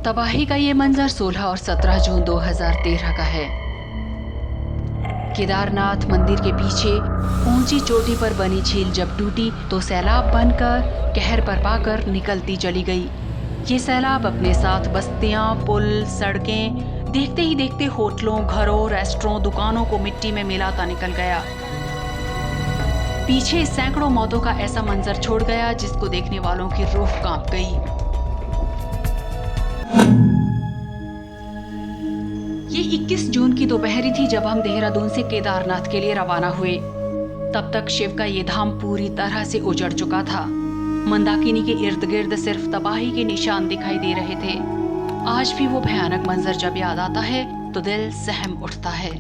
तबाही का ये मंजर 16 और 17 जून 2013 का है। केदारनाथ मंदिर के पीछे ऊंची चोटी पर बनी झील जब टूटी तो सैलाब बनकर कहर बरपाकर निकलती चली गई। ये सैलाब अपने साथ बस्तियां, पुल, सड़कें, देखते ही देखते होटलों, घरों, रेस्टोरों, दुकानों को मिट्टी में मिलाता निकल गया। पीछे सैकड़ों मौतों का ऐसा मंजर छोड़ गया जिसको देखने वालों की रूह कांप गई। ये 21 जून की दोपहरी थी जब हम देहरादून से केदारनाथ के लिए रवाना हुए। तब तक शिव का ये धाम पूरी तरह से उजड़ चुका था। मंदाकिनी के इर्द गिर्द सिर्फ तबाही के निशान दिखाई दे रहे थे। आज भी वो भयानक मंजर जब याद आता है तो दिल सहम उठता है।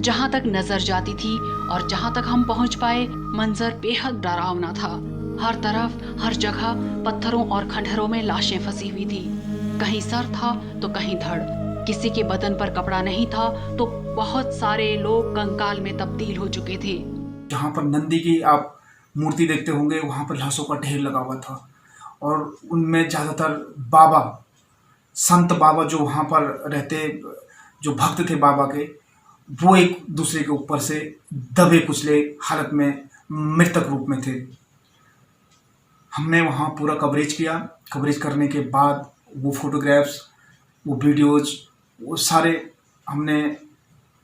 जहां तक नजर जाती थी और जहां तक हम पहुंच पाए, मंजर बेहद डरावना था। हर तरफ, हर जगह पत्थरों और खंडहरों में लाशें फंसी हुई थी। कहीं सर था तो कहीं धड़। किसी के बदन पर कपड़ा नहीं था तो बहुत सारे लोग कंकाल में तब्दील हो चुके थे। जहाँ पर नंदी की आप मूर्ति देखते होंगे, वहाँ पर लाशों का ढेर लगा हुआ था और उनमें ज़्यादातर बाबा, संत बाबा जो वहाँ पर रहते, जो भक्त थे बाबा के, वो एक दूसरे के ऊपर से दबे कुचले हालत में मृतक रूप में थे। हमने वहाँ पूरा कवरेज किया। कवरेज करने के बाद वो फोटोग्राफ्स, वो वीडियोज, वो सारे हमने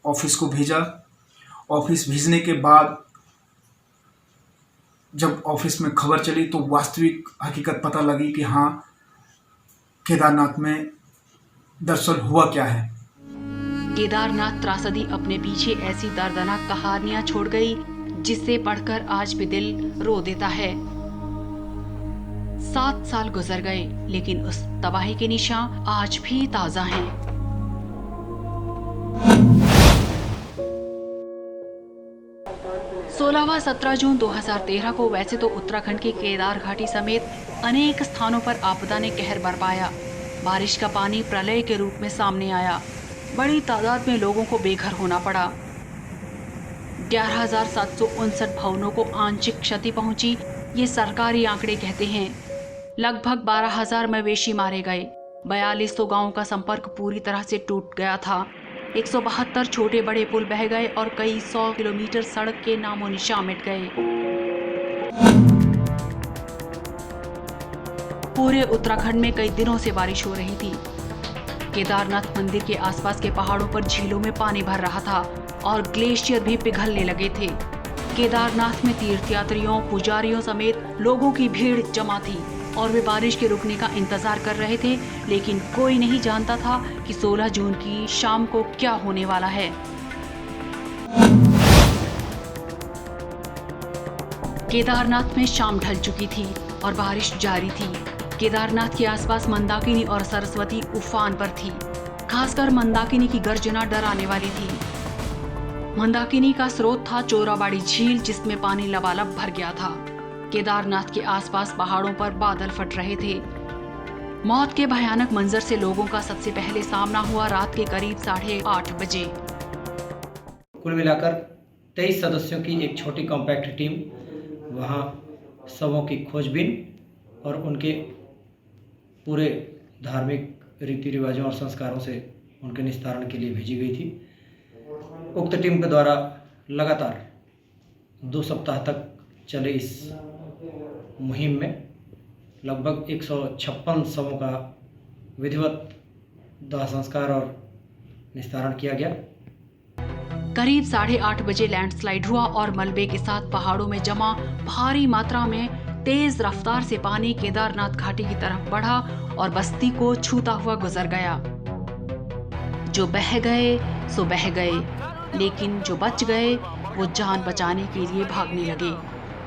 ऑफिस को भेजा। ऑफिस भेजने के बाद जब ऑफिस में खबर चली तो वास्तविक हकीकत पता लगी कि हाँ, केदारनाथ में दरअसल हुआ क्या है। केदारनाथ त्रासदी अपने पीछे ऐसी दर्दनाक कहानियां छोड़ गई जिसे पढ़कर आज भी दिल रो देता है। 7 साल गुजर गए लेकिन उस तबाही के निशान आज भी ताजा हैं। सोलहवां 17 जून 2013 को वैसे तो उत्तराखंड की केदार घाटी समेत अनेक स्थानों पर आपदा ने कहर बरपाया। बारिश का पानी प्रलय के रूप में सामने आया। बड़ी तादाद में लोगों को बेघर होना पड़ा। 11,759 भवनों को आंशिक क्षति पहुंची, ये सरकारी आंकड़े कहते हैं। लगभग 12,000 मवेशी मारे गए। 4200 गांवों का संपर्क पूरी तरह से टूट गया था। 172 छोटे बड़े पुल बह गए और कई 100 किलोमीटर सड़क के नामो निशान मिट गए। पूरे उत्तराखंड में कई दिनों से बारिश हो रही थी। केदारनाथ मंदिर के आसपास के पहाड़ों पर झीलों में पानी भर रहा था और ग्लेशियर भी पिघलने लगे थे। केदारनाथ में तीर्थयात्रियों, पुजारियों समेत लोगों की भीड़ जमा थी और वे बारिश के रुकने का इंतजार कर रहे थे, लेकिन कोई नहीं जानता था कि 16 जून की शाम को क्या होने वाला है। केदारनाथ में शाम ढल चुकी थी और बारिश जारी थी। केदारनाथ के आसपास मंदाकिनी और सरस्वती उफान पर थी। खासकर मंदाकिनी की गर्जना डराने वाली थी। मंदाकिनी का स्रोत था चोराबाड़ी झील, जिसमें पानी लबालब भर गया था। केदारनाथ के आसपास पहाड़ों पर बादल फट रहे थे। मौत के भयानक मंजर से लोगों का सबसे पहले सामना हुआ रात के करीब 8:30 बजे। कुल मिलाकर 23 सदस्यों की एक छोटी कॉम्पैक्ट टीम वहां शवों की खोजबीन और उनके पूरे धार्मिक रीति रिवाजों और संस्कारों से उनके निस्तारण के लिए भेजी गई थी। उक्त टीम के द्वारा लगातार 2 सप्ताह तक चले इस मुहिम में लगभग 156 शवों का विधिवत दाह संस्कार और निस्तारण किया गया। करीब 8:30 बजे लैंडस्लाइड हुआ और मलबे के साथ पहाड़ों में जमा भारी मात्रा में तेज रफ्तार से पानी केदारनाथ घाटी की तरफ बढ़ा और बस्ती को छूता हुआ गुजर गया। जो बह गए सो बह गए, लेकिन जो बच गए वो जान बचाने के लिए भागने लगे।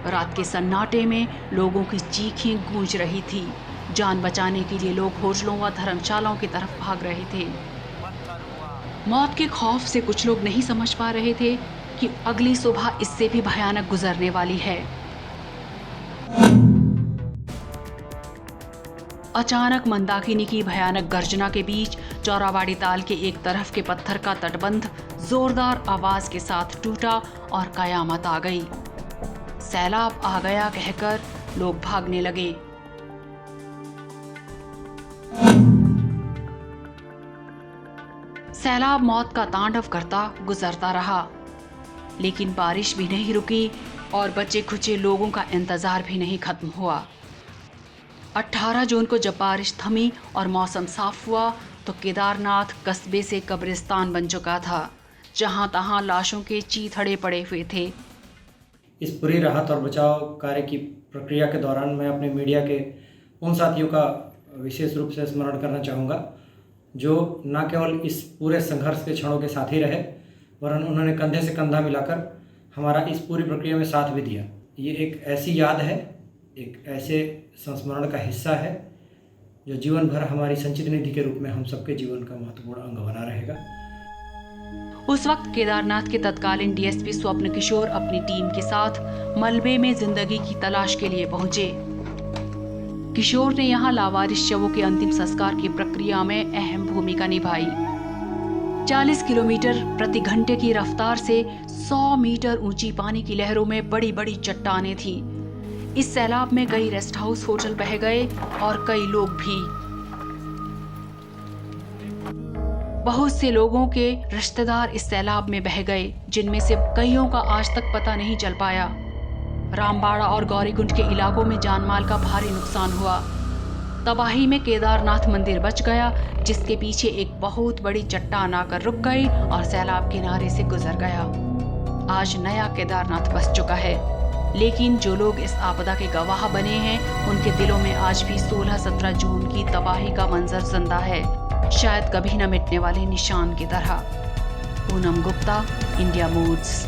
रात के सन्नाटे में लोगों की चीखें गूंज रही थी। जान बचाने के लिए लोग होटलों व धर्मशालाओं की तरफ भाग रहे थे। मौत के खौफ से कुछ लोग नहीं समझ पा रहे थे कि अगली सुबह इससे भी भयानक गुजरने वाली है। अचानक मंदाकिनी की भयानक गर्जना के बीच चौराबाड़ी ताल के एक तरफ के पत्थर का तटबंध जोरदार आवाज के साथ टूटा और कयामत आ गई। सैलाब आ गया कहकर लोग भागने लगे। सैलाब मौत का तांडव करता गुजरता रहा, लेकिन बारिश भी नहीं रुकी और बचे खुचे लोगों का इंतजार भी नहीं खत्म हुआ। 18 जून को जब बारिश थमी और मौसम साफ हुआ तो केदारनाथ कस्बे से कब्रिस्तान बन चुका था, जहां तहां लाशों के चीथड़े पड़े हुए थे। इस पूरी राहत और बचाव कार्य की प्रक्रिया के दौरान मैं अपने मीडिया के उन साथियों का विशेष रूप से स्मरण करना चाहूँगा जो न केवल इस पूरे संघर्ष के क्षणों के साथ ही रहे, वरन उन्होंने कंधे से कंधा मिलाकर हमारा इस पूरी प्रक्रिया में साथ भी दिया। ये एक ऐसी याद है, एक ऐसे संस्मरण का हिस्सा है जो जीवन भर हमारी संचित निधि के रूप में हम सबके जीवन का महत्वपूर्ण अंग बना रहेगा। उस वक्त केदारनाथ के तत्कालीन डीएसपी स्वप्न किशोर अपनी टीम के साथ मलबे में जिंदगी की तलाश के लिए पहुंचे। किशोर ने यहां लावारिस शवों के अंतिम संस्कार की प्रक्रिया में अहम भूमिका निभाई। 40 किलोमीटर प्रति घंटे की रफ्तार से 100 मीटर ऊंची पानी की लहरों में बड़ी बड़ी चट्टानें थी। इस सैलाब में कई रेस्ट हाउस होटल बह गए और कई लोग भी। बहुत से लोगों के रिश्तेदार इस सैलाब में बह गए, जिनमें से कईयों का आज तक पता नहीं चल पाया। रामबाड़ा और गौरीकुंड के इलाकों में जानमाल का भारी नुकसान हुआ। तबाही में केदारनाथ मंदिर बच गया, जिसके पीछे एक बहुत बड़ी चट्टान आकर रुक गई और सैलाब किनारे से गुजर गया। आज नया केदारनाथ बस चुका है, लेकिन जो लोग इस आपदा के गवाह बने हैं, उनके दिलों में आज भी 16-17 जून की तबाही का मंजर जिंदा है, शायद कभी न मिटने वाले निशान की तरह। Poonam Gupta, India moods.